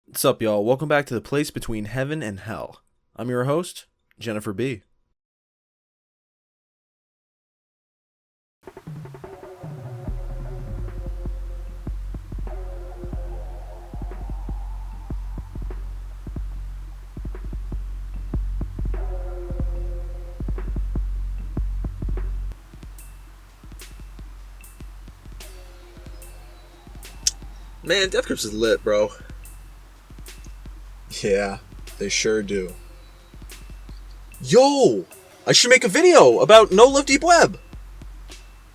What's up, y'all? Welcome back to the place between heaven and hell. I'm your host, Jennifer B. Man, Death Grips is lit, bro. Yeah, they sure do. Yo! I should make a video about No Live Deep Web!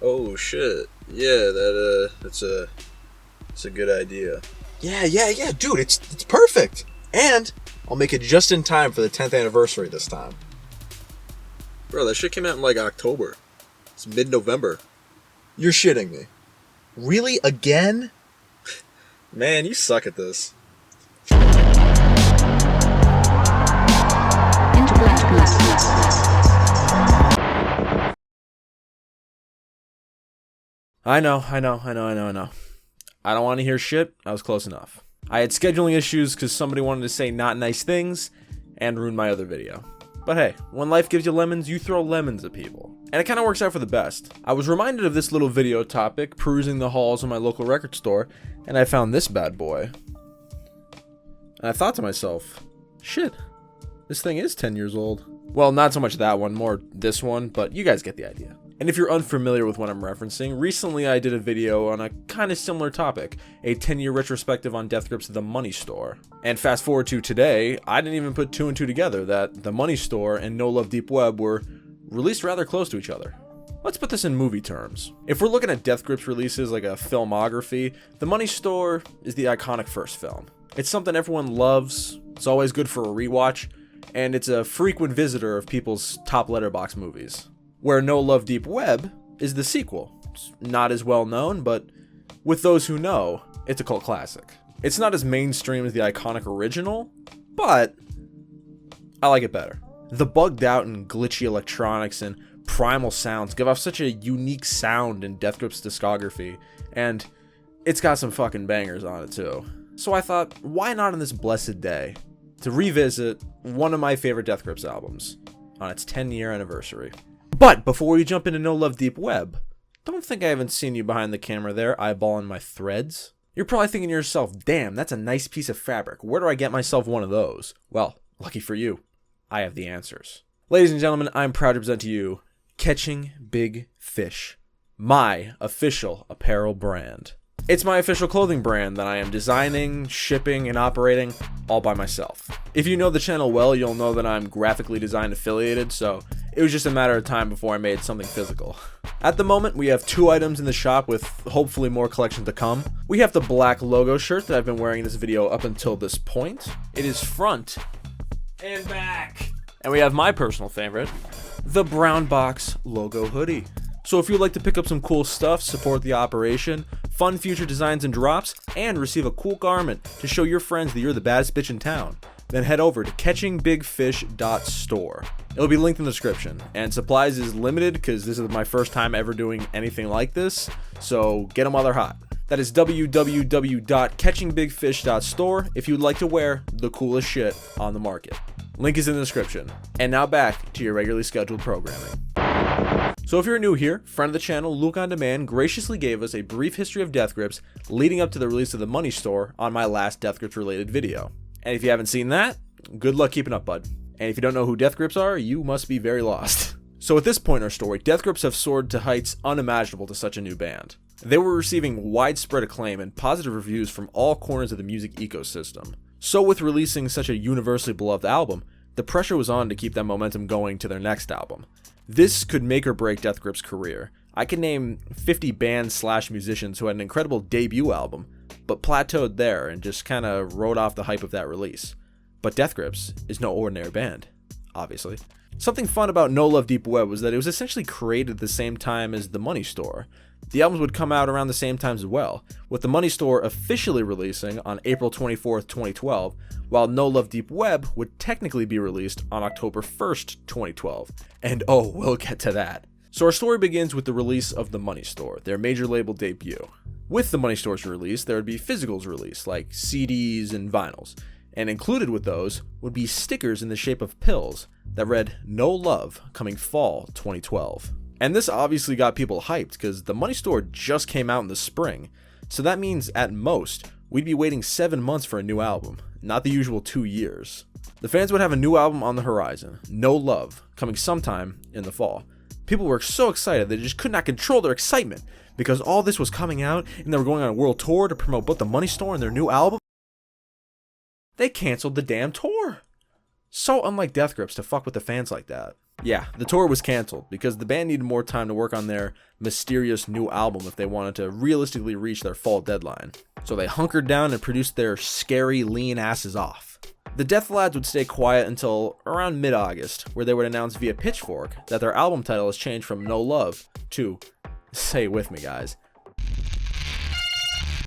Oh shit. Yeah, that's a good idea. Yeah, dude, it's perfect! And I'll make it just in time for the 10th anniversary this time. Bro, that shit came out in like October. It's mid-November. You're shitting me. Really? Again? Man, you suck at this. I know. I don't want to hear shit. I was close enough. I had scheduling issues because somebody wanted to say not nice things and ruin my other video. But hey, when life gives you lemons, you throw lemons at people. And it kind of works out for the best. I was reminded of this little video topic, perusing the halls of my local record store, and I found this bad boy. And I thought to myself, shit, this thing is 10 years old. Well, not so much that one, more this one, but you guys get the idea. And if you're unfamiliar with what I'm referencing, recently I did a video on a kind of similar topic, a 10-year retrospective on Death Grips' The Money Store. And fast forward to today, I didn't even put two and two together that The Money Store and No Love Deep Web were released rather close to each other. Let's put this in movie terms. If we're looking at Death Grips releases like a filmography, The Money Store is the iconic first film. It's something everyone loves, it's always good for a rewatch, and it's a frequent visitor of people's top letterbox movies. Where No Love Deep Web is the sequel. It's not as well known, but with those who know, it's a cult classic. It's not as mainstream as the iconic original, but I like it better. The bugged out and glitchy electronics and primal sounds give off such a unique sound in Death Grips' discography, and it's got some fucking bangers on it too. So I thought, why not on this blessed day to revisit one of my favorite Death Grips albums on its 10-year anniversary. But before we jump into No Love Deep Web, don't think I haven't seen you behind the camera there eyeballing my threads. You're probably thinking to yourself, damn, that's a nice piece of fabric. Where do I get myself one of those? Well, lucky for you, I have the answers. Ladies and gentlemen, I'm proud to present to you Catching Big Fish, my official apparel brand. It's my official clothing brand that I am designing, shipping, and operating all by myself. If you know the channel well, you'll know that I'm graphically design affiliated, so it was just a matter of time before I made something physical. At the moment, we have 2 items in the shop with hopefully more collection to come. We have the black logo shirt that I've been wearing in this video up until this point. It is front and back. And we have my personal favorite, the brown box logo hoodie. So if you'd like to pick up some cool stuff, support the operation, fun future designs and drops, and receive a cool garment to show your friends that you're the baddest bitch in town, then head over to catchingbigfish.store. It'll be linked in the description, and supplies is limited because this is my first time ever doing anything like this, so get them while they're hot. That is www.catchingbigfish.store if you'd like to wear the coolest shit on the market. Link is in the description. And now back to your regularly scheduled programming. So if you're new here, friend of the channel, Luke On Demand graciously gave us a brief history of Death Grips leading up to the release of The Money Store on my last Death Grips related video. And if you haven't seen that, good luck keeping up, bud. And if you don't know who Death Grips are, you must be very lost. So at this point in our story, Death Grips have soared to heights unimaginable to such a new band. They were receiving widespread acclaim and positive reviews from all corners of the music ecosystem. So with releasing such a universally beloved album, the pressure was on to keep that momentum going to their next album. This could make or break Death Grips' career. I can name 50 bands/musicians who had an incredible debut album, but plateaued there and just kinda rode off the hype of that release. But Death Grips is no ordinary band, obviously. Something fun about No Love Deep Web was that it was essentially created at the same time as The Money Store. The albums would come out around the same time as well, with The Money Store officially releasing on April 24th, 2012, while No Love Deep Web would technically be released on October 1st, 2012. And oh, we'll get to that. So our story begins with the release of The Money Store, their major label debut. With the money store's release, there would be physicals released, like CDs and vinyls. And included with those would be stickers in the shape of pills that read "No Love, coming fall 2012. And this obviously got people hyped because the money store just came out in the spring. So that means at most, we'd be waiting 7 months for a new album, not the usual 2 years. The fans would have a new album on the horizon, No Love, coming sometime in the fall. People were so excited they just could not control their excitement because all this was coming out and they were going on a world tour to promote both the money store and their new album. They canceled the damn tour. So unlike Death Grips to fuck with the fans like that. Yeah, the tour was canceled because the band needed more time to work on their mysterious new album if they wanted to realistically reach their fall deadline. So they hunkered down and produced their scary lean asses off. The Death Lads would stay quiet until around mid-August, where they would announce via Pitchfork that their album title has changed from No Love to, say it with me guys.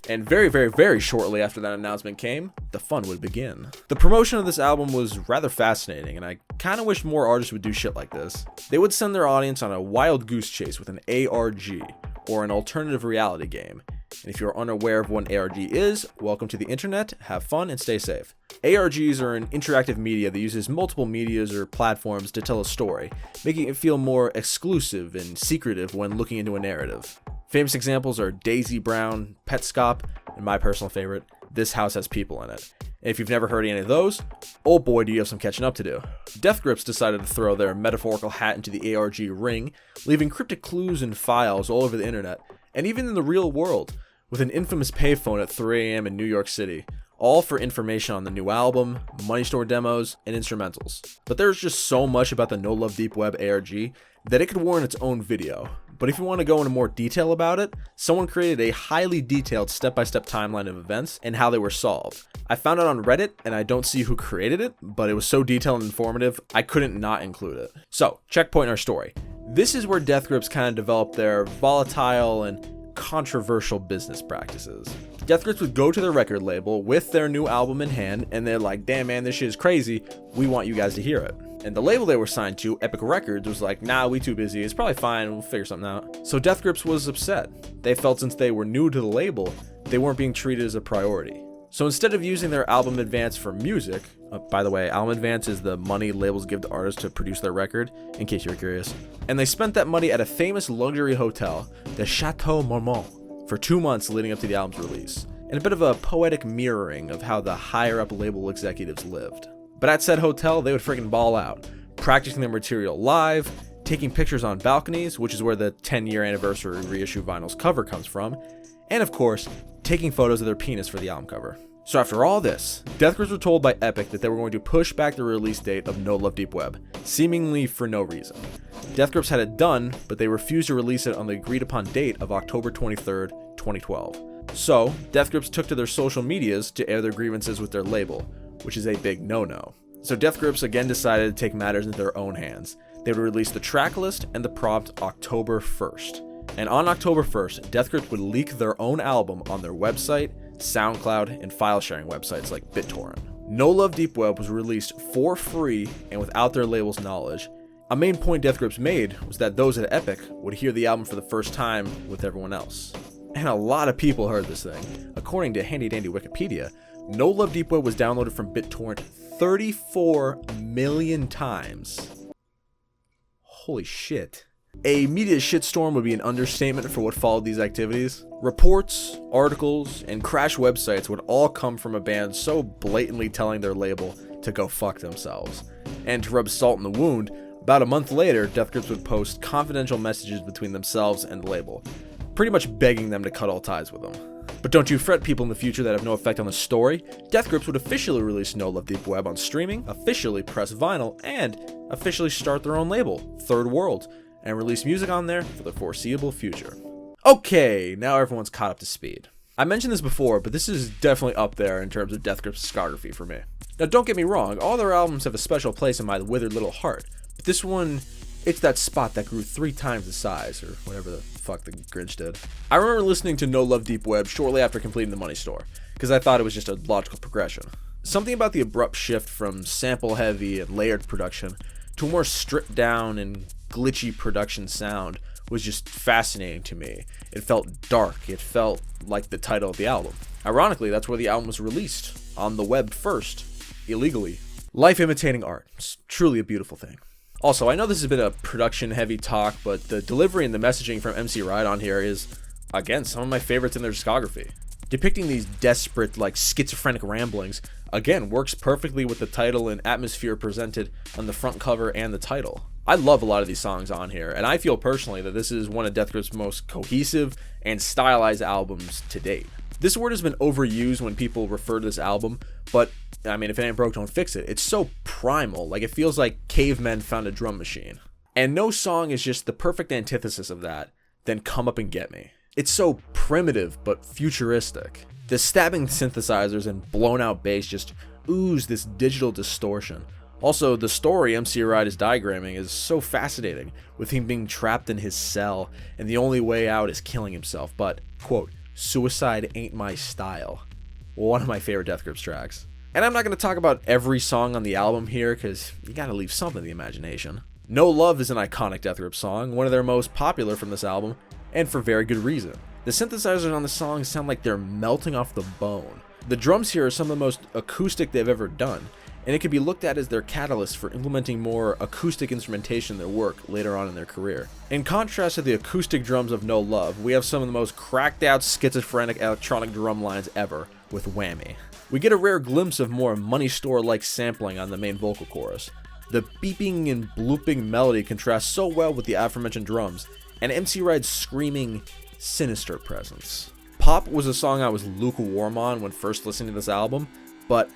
And very shortly after that announcement came, the fun would begin. The promotion of this album was rather fascinating, and I kinda wish more artists would do shit like this. They would send their audience on a wild goose chase with an ARG, or an alternative reality game. And if you're unaware of what an ARG is, welcome to the internet, have fun, and stay safe. ARGs are an interactive media that uses multiple medias or platforms to tell a story, making it feel more exclusive and secretive when looking into a narrative. Famous examples are Daisy Brown, Petscop, and my personal favorite, This House Has People in It. And if you've never heard any of those, oh boy do you have some catching up to do. Death Grips decided to throw their metaphorical hat into the ARG ring, leaving cryptic clues and files all over the internet, and even in the real world, with an infamous payphone at 3 a.m. in New York City, all for information on the new album, money store demos, and instrumentals. But there's just so much about the No Love Deep Web ARG that it could warrant its own video. But if you want to go into more detail about it, someone created a highly detailed step-by-step timeline of events and how they were solved. I found it on Reddit, and I don't see who created it, but it was so detailed and informative, I couldn't not include it. So, checkpoint in our story. This is where Death Grips kind of developed their volatile and controversial business practices. Death Grips would go to their record label with their new album in hand, and they're like, damn man, this shit is crazy, we want you guys to hear it. And the label they were signed to, Epic Records, was like, nah, we too busy, it's probably fine, we'll figure something out. So Death Grips was upset. They felt since they were new to the label, they weren't being treated as a priority. So instead of using their album advance for music, by the way, album advance is the money labels give to artists to produce their record, in case you're curious, and they spent that money at a famous luxury hotel, the Chateau Marmont, for 2 months leading up to the album's release, and a bit of a poetic mirroring of how the higher up label executives lived. But at said hotel, they would freaking ball out, practicing their material live, taking pictures on balconies, which is where the 10-year anniversary reissue vinyl's cover comes from, and of course, taking photos of their penis for the album cover. So after all this, Death Grips were told by Epic that they were going to push back the release date of No Love Deep Web, seemingly for no reason. Death Grips had it done, but they refused to release it on the agreed upon date of October 23rd, 2012. So, Death Grips took to their social medias to air their grievances with their label, which is a big no-no. So Death Grips again decided to take matters into their own hands. They would release the track list and the prompt October 1st. And on October 1st, Death Grips would leak their own album on their website, SoundCloud, and file sharing websites like BitTorrent. No Love Deep Web was released for free and without their label's knowledge. A main point Death Grips made was that those at Epic would hear the album for the first time with everyone else. And a lot of people heard this thing. According to handy dandy Wikipedia, No Love Deep Web was downloaded from BitTorrent 34 million times. Holy shit. A media shitstorm would be an understatement for what followed these activities. Reports, articles, and crash websites would all come from a band so blatantly telling their label to go fuck themselves. And to rub salt in the wound, about a month later, Death Grips would post confidential messages between themselves and the label, pretty much begging them to cut all ties with them. But don't you fret, people in the future that have no effect on the story. Death Grips would officially release No Love Deep Web on streaming, officially press vinyl, and officially start their own label, Third World, and release music on there for the foreseeable future. Okay, now everyone's caught up to speed. I mentioned this before, but this is definitely up there in terms of Death Grips' discography for me. Now don't get me wrong, all their albums have a special place in my withered little heart, but this one, it's that spot that grew 3 times the size, or whatever the fuck the Grinch did. I remember listening to No Love Deep Web shortly after completing the Money Store, because I thought it was just a logical progression. Something about the abrupt shift from sample-heavy and layered production to a more stripped-down and glitchy production sound was just fascinating to me. It felt dark. It felt like the title of the album. Ironically, that's where the album was released, on the web first, illegally. Life imitating art. It's truly a beautiful thing. Also, I know this has been a production-heavy talk, but the delivery and the messaging from MC Ride on here is, again, some of my favorites in their discography. Depicting these desperate, like, schizophrenic ramblings, again, works perfectly with the title and atmosphere presented on the front cover and the title. I love a lot of these songs on here, and I feel personally that this is one of Death Grip's most cohesive and stylized albums to date. This word has been overused when people refer to this album, but I mean, if it ain't broke, don't fix it. It's so primal, like it feels like cavemen found a drum machine. And no song is just the perfect antithesis of that, then Come Up and Get Me. It's so primitive, but futuristic. The stabbing synthesizers and blown out bass just ooze this digital distortion. Also, the story MC Ride is diagramming is so fascinating, with him being trapped in his cell, and the only way out is killing himself, but, quote, suicide ain't my style. One of my favorite Death Grips tracks. And I'm not going to talk about every song on the album here, because you gotta leave something to the imagination. No Love is an iconic Death Grips song, one of their most popular from this album, and for very good reason. The synthesizers on the song sound like they're melting off the bone. The drums here are some of the most acoustic they've ever done, and it can be looked at as their catalyst for implementing more acoustic instrumentation in their work later on in their career. In contrast to the acoustic drums of No Love, we have some of the most cracked out schizophrenic electronic drum lines ever with Whammy. We get a rare glimpse of more Money Store-like sampling on the main vocal chorus. The beeping and blooping melody contrasts so well with the aforementioned drums, and MC Ride's screaming, sinister presence. Pop was a song I was lukewarm on when first listening to this album, but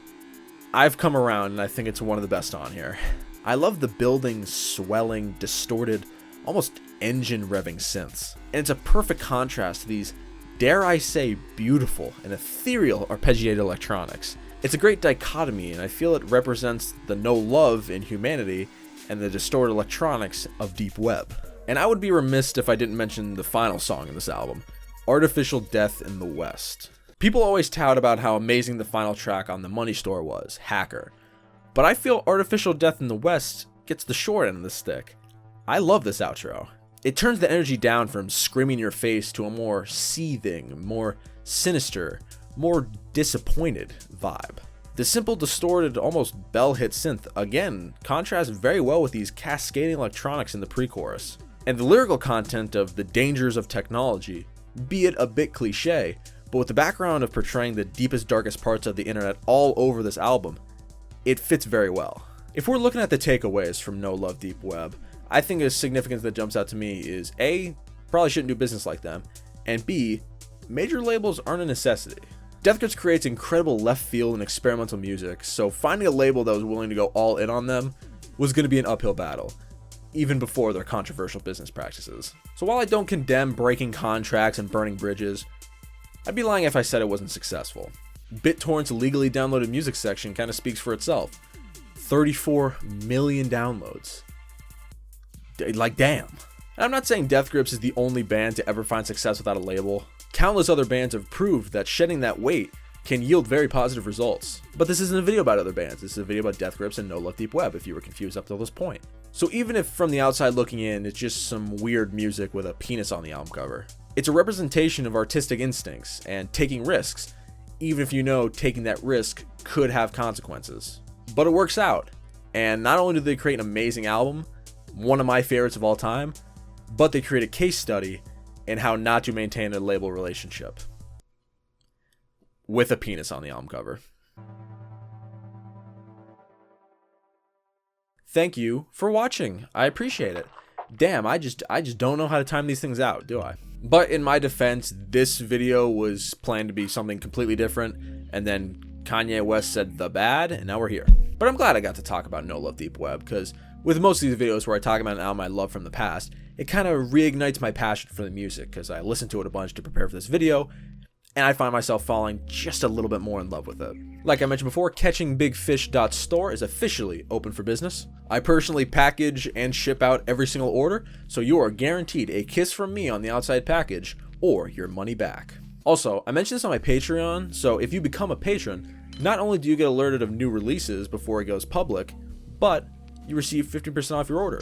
I've come around and I think it's one of the best on here. I love the building, swelling, distorted, almost engine revving synths, and it's a perfect contrast to these, dare I say, beautiful and ethereal arpeggiated electronics. It's a great dichotomy, and I feel it represents the no love in humanity and the distorted electronics of deep web. And I would be remiss if I didn't mention the final song in this album, Artificial Death in the West. People always tout about how amazing the final track on the Money Store was, Hacker. But I feel Artificial Death in the West gets the short end of the stick. I love this outro. It turns the energy down from screaming in your face to a more seething, more sinister, more disappointed vibe. The simple, distorted, almost bell-hit synth, again, contrasts very well with these cascading electronics in the pre-chorus. And the lyrical content of the dangers of technology, be it a bit cliche, but with the background of portraying the deepest, darkest parts of the internet all over this album, it fits very well. If we're looking at the takeaways from No Love Deep Web, I think a significance that jumps out to me is A, probably shouldn't do business like them, and B, major labels aren't a necessity. Death Grips creates incredible left field and experimental music, so finding a label that was willing to go all in on them was going to be an uphill battle, even before their controversial business practices. So while I don't condemn breaking contracts and burning bridges, I'd be lying if I said it wasn't successful. BitTorrent's legally downloaded music section kind of speaks for itself. 34 million downloads. Like, damn. And I'm not saying Death Grips is the only band to ever find success without a label. Countless other bands have proved that shedding that weight can yield very positive results. But this isn't a video about other bands, this is a video about Death Grips and No Love Deep Web, if you were confused up till this point. So even if from the outside looking in, it's just some weird music with a penis on the album cover, it's a representation of artistic instincts and taking risks, even if you know taking that risk could have consequences. But it works out, and not only do they create an amazing album, one of my favorites of all time, but they create a case study in how not to maintain a label relationship with a penis on the album cover. Thank you for watching. I appreciate it. Damn, I just don't know how to time these things out, do I? But in my defense, this video was planned to be something completely different, and then Kanye West said the bad, and now we're here. But I'm glad I got to talk about No Love Deep Web, because with most of these videos where I talk about an album I love from the past, it kind of reignites my passion for the music, because I listened to it a bunch to prepare for this video, and I find myself falling just a little bit more in love with it. Like I mentioned before, catchingbigfish.store is officially open for business. I personally package and ship out every single order, so you are guaranteed a kiss from me on the outside package, or your money back. Also, I mentioned this on my Patreon, so if you become a patron, not only do you get alerted of new releases before it goes public, but you receive 50% off your order.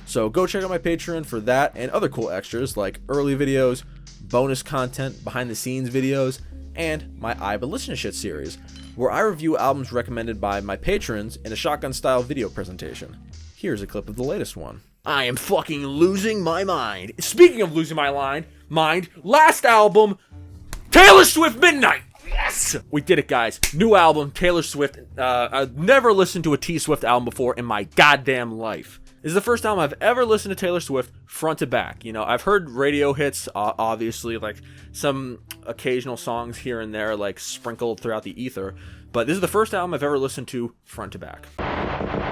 So go check out my Patreon for that and other cool extras like early videos, bonus content, behind the scenes videos, and my I But Listen to Shit series, where I review albums recommended by my patrons in a shotgun style video presentation. Here's a clip of the latest one. I am fucking losing my mind. Speaking of losing my mind, last album, Taylor Swift Midnight. Yes! We did it, guys. New album, Taylor Swift. I've never listened to a T Swift album before in my goddamn life. This is the first time I've ever listened to Taylor Swift front to back. You know, I've heard radio hits, obviously, like some occasional songs here and there, like sprinkled throughout the ether. But this is the first album I've ever listened to front to back.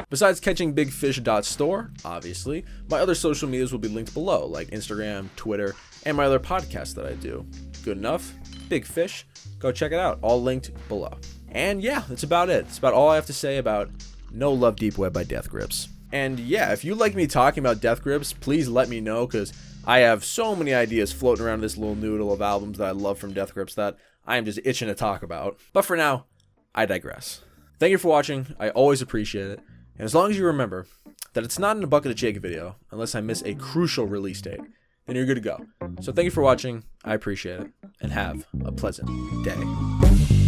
Besides catchingbigfish.store, obviously, my other social medias will be linked below, like Instagram, Twitter, and my other podcasts that I do. Good enough? Big Fish? Go check it out. All linked below. And yeah, that's about it. That's about all I have to say about No Love Deep Web by Death Grips. And yeah, if you like me talking about Death Grips, please let me know, because I have so many ideas floating around this little noodle of albums that I love from Death Grips that I am just itching to talk about. But for now, I digress. Thank you for watching. I always appreciate it. And as long as you remember that it's not in a bucket of Jake video unless I miss a crucial release date, then you're good to go. So thank you for watching. I appreciate it. And have a pleasant day.